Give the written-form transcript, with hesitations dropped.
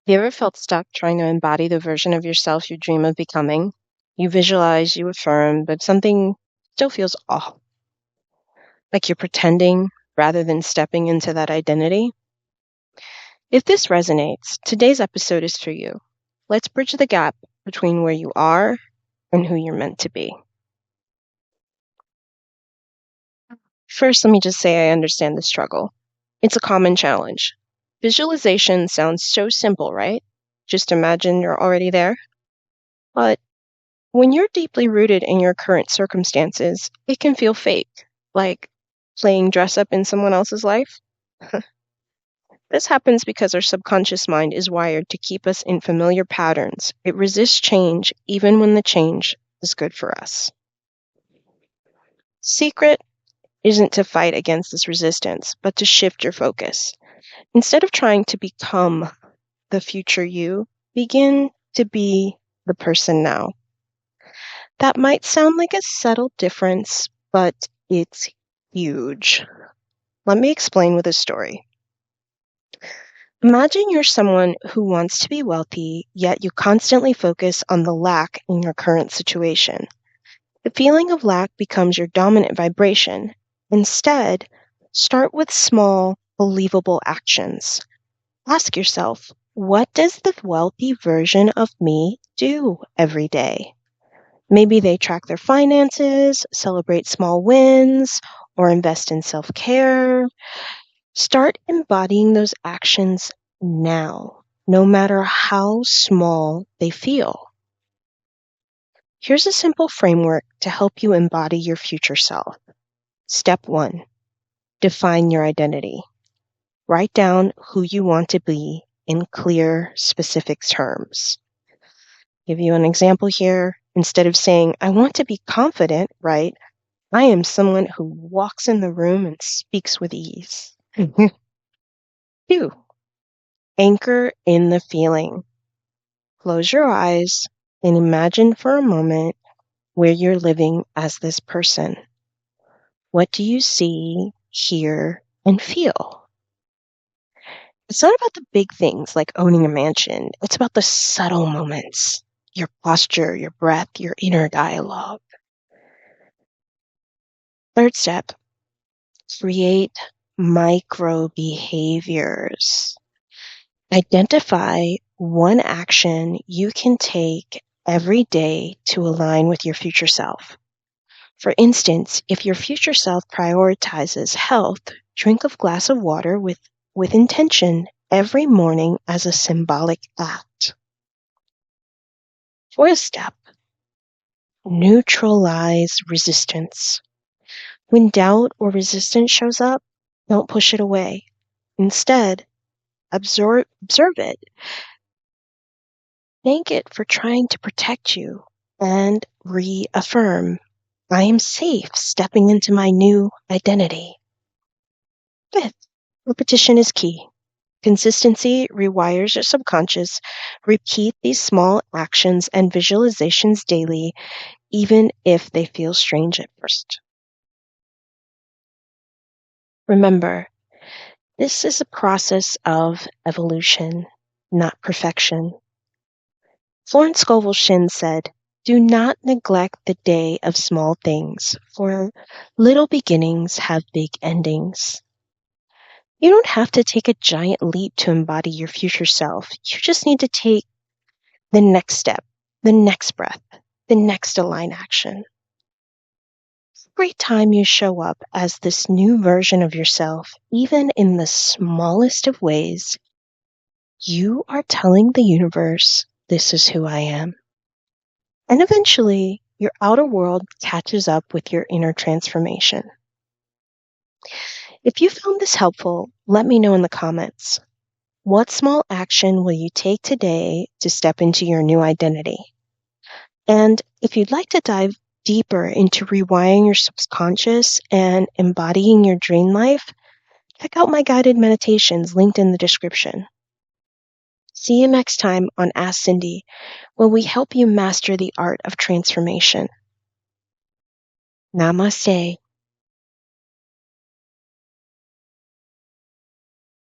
Have you ever felt stuck trying to embody the version of yourself you dream of becoming? You visualize, you affirm, but something still feels off, like you're pretending rather than stepping into that identity? If this resonates, today's episode is for you. Let's bridge the gap between where you are and who you're meant to be. First, let me just say I understand the struggle. It's a common challenge. Visualization sounds so simple, right? Just imagine you're already there. But when you're deeply rooted in your current circumstances, it can feel fake, like playing dress up in someone else's life. This happens because our subconscious mind is wired to keep us in familiar patterns. It resists change even when the change is good for us. Secret isn't to fight against this resistance, but to shift your focus. Instead of trying to become the future you, begin to be the person now. That might sound like a subtle difference, but it's huge. Let me explain with a story. Imagine you're someone who wants to be wealthy, yet you constantly focus on the lack in your current situation. The feeling of lack becomes your dominant vibration. Instead, start with small, believable actions. Ask yourself, what does the wealthy version of me do every day? Maybe they track their finances, celebrate small wins, or invest in self care. Start embodying those actions now, no matter how small they feel. Here's a simple framework to help you embody your future self. Step 1, define your identity. Write down who you want to be in clear, specific terms. Give you an example here. Instead of saying, I want to be confident, write, I am someone who walks in the room and speaks with ease. 2, anchor in the feeling. Close your eyes and imagine for a moment where you're living as this person. What do you see, hear, and feel? It's not about the big things like owning a mansion. It's about the subtle moments, your posture, your breath, your inner dialogue. Third step, create micro behaviors. Identify one action you can take every day to align with your future self. For instance, if your future self prioritizes health, drink a glass of water with intention every morning as a symbolic act. Fourth step, neutralize resistance. When doubt or resistance shows up, don't push it away. Instead, observe it. Thank it for trying to protect you and reaffirm, I am safe stepping into my new identity. Fifth, repetition is key. Consistency rewires your subconscious. Repeat these small actions and visualizations daily, even if they feel strange at first. Remember, this is a process of evolution, not perfection. Florence Scovel Shinn said, do not neglect the day of small things, for little beginnings have big endings. You don't have to take a giant leap to embody your future self. You just need to take the next step, the next breath, the next aligned action. Every time you show up as this new version of yourself, even in the smallest of ways, you are telling the universe, this is who I am. And eventually, your outer world catches up with your inner transformation. If you found this helpful, let me know in the comments. What small action will you take today to step into your new identity? And if you'd like to dive deeper into rewiring your subconscious and embodying your dream life, check out my guided meditations linked in the description. See you next time on Ask Cindy, where we help you master the art of transformation. Namaste.